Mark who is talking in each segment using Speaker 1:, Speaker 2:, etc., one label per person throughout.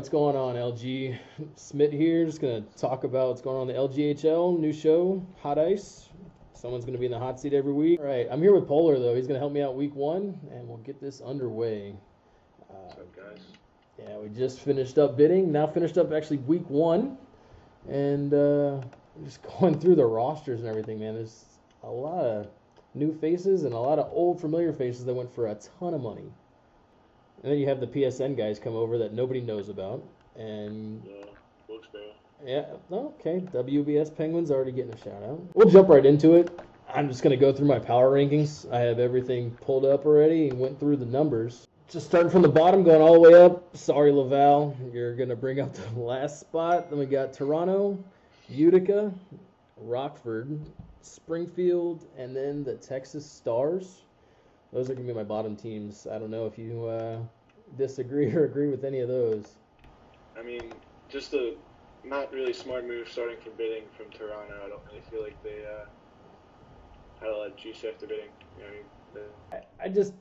Speaker 1: what's going on, LG? Smith here, just gonna talk about what's going on in the LGHL, new show, Hot Ice. Someone's gonna be in the hot seat every week. All right, I'm here with Poluhr though. He's gonna help me out week one, and we'll get this underway.
Speaker 2: What's up, guys?
Speaker 1: Yeah, we just finished up bidding. Now finished up actually week one, and just going through the rosters and everything, man. There's a lot of new faces and a lot of old familiar faces that went for a ton of money. And then you have the PSN guys come over that nobody knows about. And
Speaker 2: Yeah, looks bad.
Speaker 1: yeah, okay, WBS Penguins already getting a shout out. We'll jump right into it. I'm just going to go through my power rankings. I have everything pulled up already and went through the numbers. Just starting from the bottom, going all the way up. Sorry, Laval, you're going to bring up the last spot. Then we got Toronto, Utica, Rockford, Springfield, and then the Texas Stars. Those are going to be my bottom teams. I don't know if you disagree or agree with any of those.
Speaker 2: I mean, just a not really smart move starting from bidding from Toronto. I don't really feel like they had a lot of juice after bidding. You know what I mean?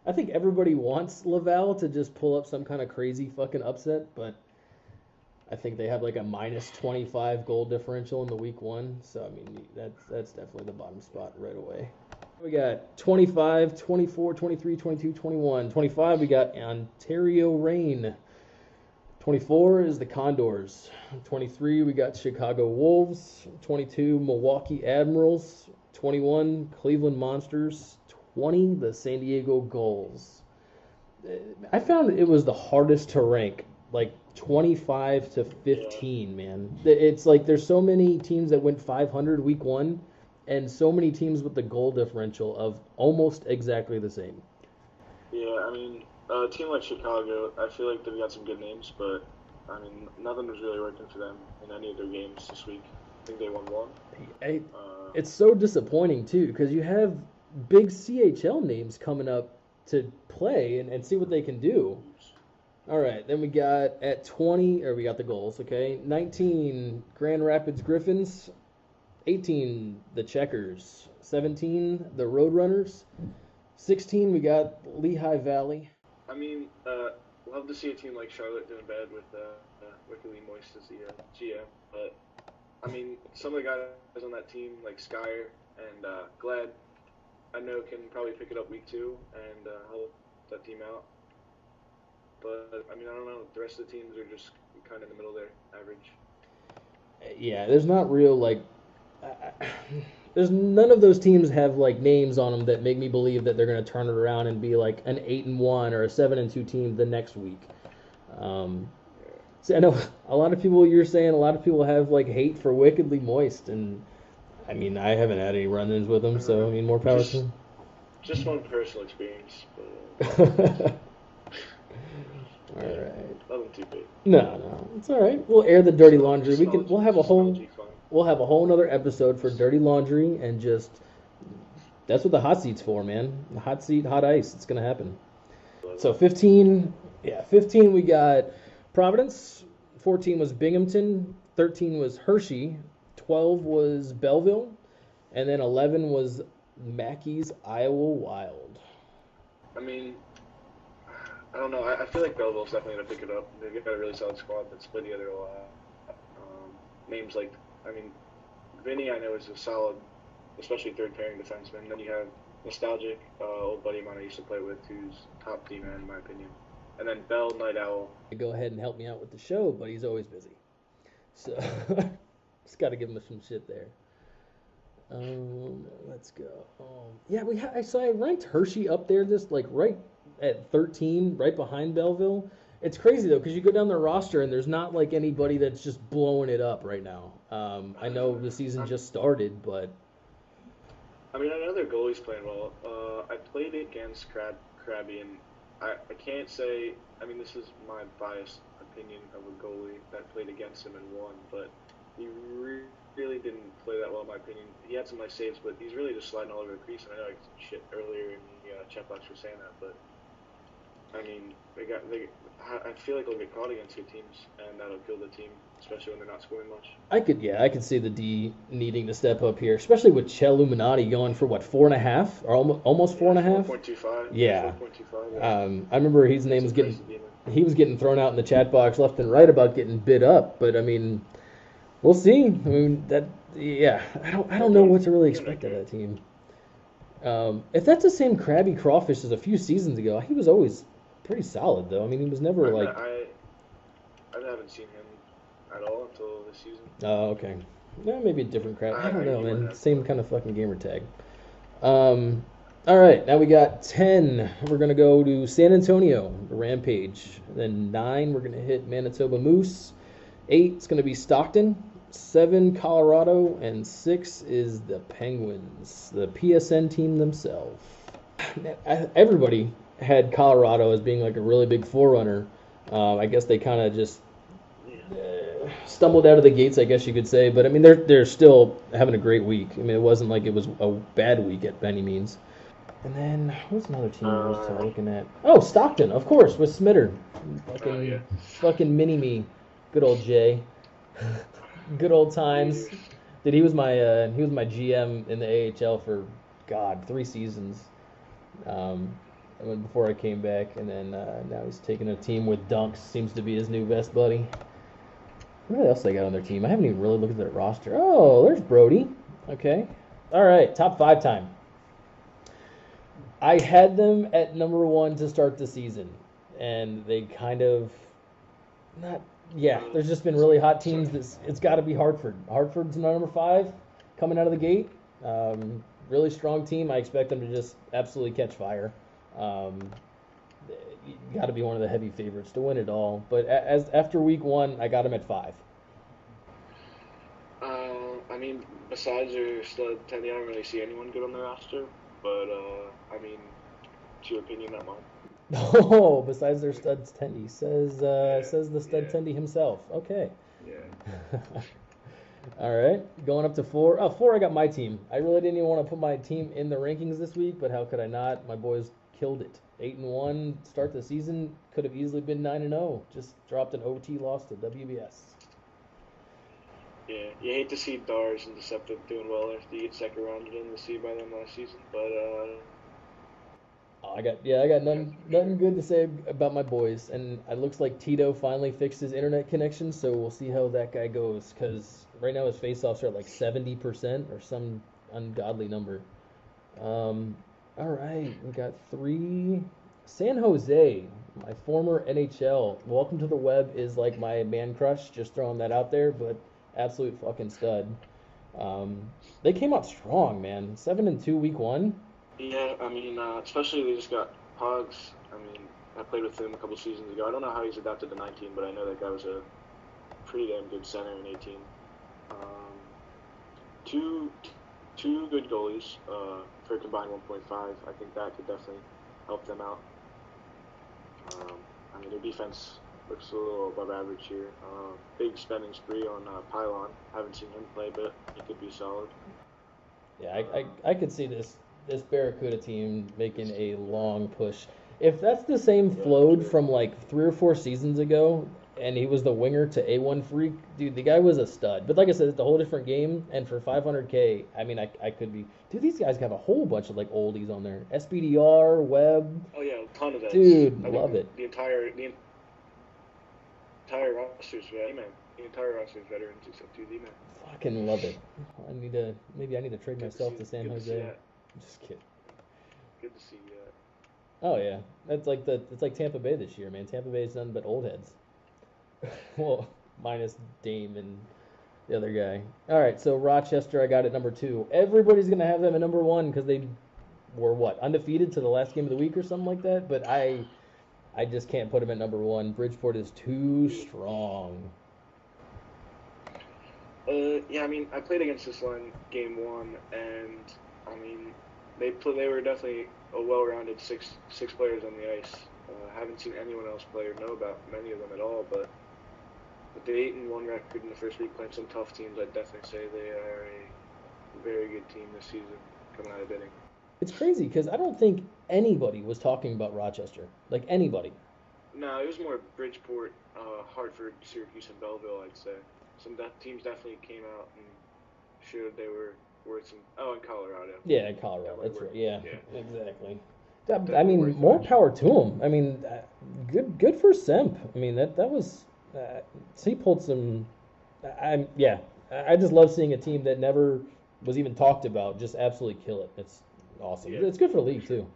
Speaker 1: I think everybody wants Laval to just pull up some kind of crazy fucking upset, but I think they have like a minus 25 goal differential in the week one. So, I mean, that's definitely the bottom spot right away. We got 25, 24, 23, 22, 21. 25, we got Ontario Reign. 24 is the Condors. 23, we got Chicago Wolves. 22, Milwaukee Admirals. 21, Cleveland Monsters. 20, the San Diego Gulls. I found it was the hardest to rank, like 25 to 15, man. It's like there's so many teams that went 500 week one, and so many teams with the goal differential of almost exactly the same.
Speaker 2: Yeah, I mean, a team like Chicago, I feel like they've got some good names, but I mean, nothing was really working for them in any of their games this week. I think they won one.
Speaker 1: It's so disappointing too, because you have big CHL names coming up to play and see what they can do. All right, then we got at 20, or we got the goals, okay? 19, Grand Rapids Griffins. 18, the Checkers. 17, the Roadrunners. 16, we got Lehigh Valley.
Speaker 2: I mean, love to see a team like Charlotte doing bad with Wickley Moist as the GM, but I mean, some of the guys on that team, like Skyer and Glad, I know can probably pick it up week two and help that team out. But, I mean, I don't know. The rest of the teams are just kind of in the middle there, average.
Speaker 1: Yeah, there's not real, like... there's none of those teams have, like, names on them that make me believe that they're going to turn it around and be, like, an 8-1 or a 7-2 team the next week. So I know a lot of people, you're saying, a lot of people have, like, hate for Wickedly Moist, and, I mean, I haven't had any run-ins with them, so, I mean, more power to them.
Speaker 2: Just one personal experience, but...
Speaker 1: All right.
Speaker 2: Nothing too big.
Speaker 1: No, it's all right. We'll air the dirty laundry. We'll have a whole nother episode for dirty laundry and just that's what the hot seat's for, man. The hot seat, hot ice. It's gonna happen. So 15 we got Providence. 14 was Binghamton. 13 was Hershey. 12 was Belleville, and then 11 was Mackey's Iowa Wild.
Speaker 2: I mean, I don't know. I feel like Belleville's definitely going to pick it up. They've got a really solid squad that's played together a lot. Names like, I mean, Vinny I know is a solid, especially third pairing defenseman. Then you have Nostalgic, old buddy of mine I used to play with, who's top D-man in my opinion. And then Bell, Night Owl.
Speaker 1: Go ahead and help me out with the show, but he's always busy. So, just got to give him some shit there. Let's go. Yeah, I ranked Hershey up there, just like right at 13, right behind Belleville. It's crazy though, because you go down their roster and there's not like anybody that's just blowing it up right now. I know the season just started, but
Speaker 2: I mean, I know their goalie's playing well. I played against Krabby, and I can't say. I mean, this is my biased opinion of a goalie that played against him and won, but he really didn't play that well, in my opinion. He had some nice saves, but he's really just sliding all over the crease. And I know I shit earlier in the chat box for saying that, but I mean, I feel like they'll get caught against good teams, and that'll kill the team, especially when they're not scoring much.
Speaker 1: I could see the D needing to step up here, especially with Che Illuminati going for what 4.5 or almost four
Speaker 2: Yeah,
Speaker 1: and a half.
Speaker 2: 4.25.
Speaker 1: Yeah.
Speaker 2: 4.25. Yeah.
Speaker 1: I remember his name
Speaker 2: That's
Speaker 1: was
Speaker 2: a
Speaker 1: getting
Speaker 2: pricey demon.
Speaker 1: he was getting thrown out in the chat box left and right about getting bid up, but I mean, we'll see. I mean that yeah, I don't know what to really
Speaker 2: He won't
Speaker 1: expect out of
Speaker 2: care.
Speaker 1: that team. If that's the same Krabby Crawfish as a few seasons ago, he was always pretty solid though. I mean, he was never like
Speaker 2: I haven't seen him at all until this season.
Speaker 1: oh okay, yeah, maybe a different Krabby. I don't know,
Speaker 2: He might
Speaker 1: man.
Speaker 2: have.
Speaker 1: Same kind of fucking gamer tag. All right, now we got 10. We're gonna go to San Antonio, Rampage. Then 9, we're gonna hit Manitoba Moose. 8, it's gonna be Stockton. 7, Colorado, and 6 is the Penguins, the PSN team themselves. Everybody had Colorado as being like a really big forerunner. I guess they kind of just stumbled out of the gates, I guess you could say. But I mean, they're still having a great week. I mean, it wasn't like it was a bad week at any means. And then what's another team I was looking at? Oh, Stockton, of course, with Smitter, fucking mini me, good old Jay, good old times. Dude, he was my GM in the AHL for God 3 seasons. Before I came back, and then now he's taking a team with Dunks. Seems to be his new best buddy. What else they got on their team? I haven't even really looked at their roster. Oh, there's Brody. Okay. All right, top 5 time. I had them at number 1 to start the season, and they kind of not. Yeah, there's just been really hot teams. It's got to be Hartford. Hartford's my number 5 coming out of the gate. Really strong team. I expect them to just absolutely catch fire. Got to be one of the heavy favorites to win it all. But after week 1, I got them at 5.
Speaker 2: I mean, besides your stud Teddy, I don't really see anyone good on the roster. But I mean, it's your opinion, not mine.
Speaker 1: Oh, besides their studs Tendy says the stud Tendy himself. Okay.
Speaker 2: Yeah.
Speaker 1: All right, going up to 4. Oh, 4, I got my team. I really didn't even want to put my team in the rankings this week, but how could I not? My boys killed it. 8-1 start the season. Could have easily been 9-0. Just dropped an OT loss to WBS.
Speaker 2: Yeah, you hate to see Dars and Deceptive doing well after you get second rounded in the C by them last season, but
Speaker 1: I got nothing good to say about my boys, and it looks like Tito finally fixed his internet connection, so we'll see how that guy goes. Because right now his faceoffs are at like 70% or some ungodly number. All right, we got 3. San Jose, my former NHL. Welcome to the web is like my man crush. Just throwing that out there, but absolute fucking stud. They came out strong, man. 7-2 week 1.
Speaker 2: yeah, I mean, especially they just got Pogs. I mean, I played with him a couple seasons ago. I don't know how he's adapted to 19, but I know that guy was a pretty damn good center in 18. Two good goalies for a combined 1.5. I think that could definitely help them out. I mean, their defense looks a little above average here. Big spending spree on Pylon. Haven't seen him play, but he could be solid.
Speaker 1: Yeah, I could see this Barracuda team making a long push. If that's the same Flowed from like 3 or 4 seasons ago, and he was the winger to A1 Freak, dude, the guy was a stud. But like I said, it's a whole different game, and for 500K, I mean, I could be. Dude, these guys have a whole bunch of like oldies on there. SBDR, Webb.
Speaker 2: Oh yeah, a ton of that.
Speaker 1: Dude, love it.
Speaker 2: The entire roster's man. The entire roster's veterans except 2D man.
Speaker 1: Fucking love it. I need to trade myself to San Jose. Just kidding.
Speaker 2: Good to see that.
Speaker 1: Oh yeah, it's like Tampa Bay this year, man. Tampa Bay's nothing but old heads. Well, minus Dame and the other guy. All right, so Rochester, I got at number 2. Everybody's gonna have them at number 1 because they were what undefeated to the last game of the week or something like that. But I just can't put them at number 1. Bridgeport is too strong.
Speaker 2: Yeah, I mean, I played against this line game 1, and I mean, they were definitely a well-rounded six players on the ice. Haven't seen anyone else play or know about many of them at all, but with the 8-1 record in the first week playing some tough teams, I'd definitely say they are a very good team this season coming out of bidding.
Speaker 1: It's crazy because I don't think anybody was talking about Rochester. Like anybody.
Speaker 2: No, it was more Bridgeport, Hartford, Syracuse, and Belleville. I'd say teams definitely came out and showed they were worth some. Oh, in Colorado,
Speaker 1: Yeah, in Colorado.
Speaker 2: definitely
Speaker 1: That's right.
Speaker 2: worth.
Speaker 1: Yeah,
Speaker 2: Yeah,
Speaker 1: exactly. I
Speaker 2: definitely
Speaker 1: mean,
Speaker 2: worth
Speaker 1: more
Speaker 2: watching.
Speaker 1: power to him. I mean, good for Semp. I mean, that was he pulled some. Yeah. I just love seeing a team that never was even talked about just absolutely kill it. It's awesome.
Speaker 2: Yeah,
Speaker 1: It's good for the
Speaker 2: for
Speaker 1: league
Speaker 2: sure.
Speaker 1: too.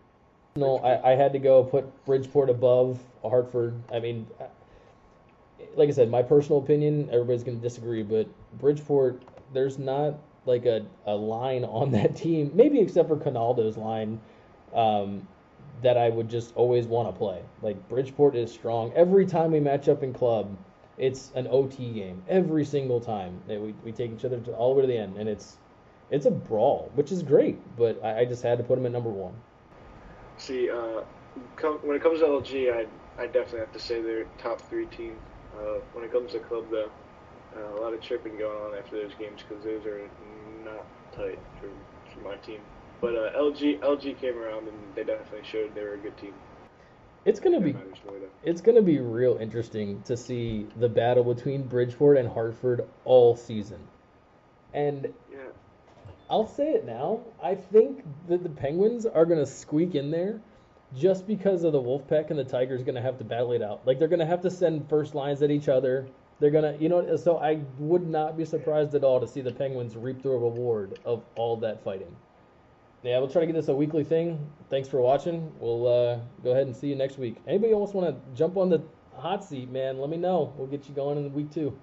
Speaker 1: No,
Speaker 2: Bridgeport.
Speaker 1: I had to go put Bridgeport above Hartford. I mean, like I said, my personal opinion, everybody's going to disagree, but Bridgeport, there's not like a line on that team, maybe except for Canaldo's line, um, that I would just always want to play. Like Bridgeport is strong. Every time we match up in club, it's an OT game. Every single time that we take each other all the way to the end, and it's a brawl, which is great. But I just had to put them at number one.
Speaker 2: See, when it comes to LG, I definitely have to say they're top three team. When it comes to club, though, a lot of tripping going on after those games because those are not tight for my team. But LG came around and they definitely showed they were a good team.
Speaker 1: It's
Speaker 2: I
Speaker 1: gonna
Speaker 2: think that
Speaker 1: be
Speaker 2: matters more though.
Speaker 1: it's gonna be real interesting to see the battle between Bridgeport and Hartford all season. And
Speaker 2: Yeah,
Speaker 1: I'll say it now, I think that the Penguins are gonna squeak in there just because of the Wolfpack and the Tigers gonna have to battle it out. Like they're gonna have to send first lines at each other. They're gonna, so I would not be surprised at all to see the Penguins reap the reward of all that fighting. Yeah, we'll try to get this a weekly thing. Thanks for watching. We'll go ahead and see you next week. Anybody else want to jump on the hot seat, man? Let me know. We'll get you going in week 2.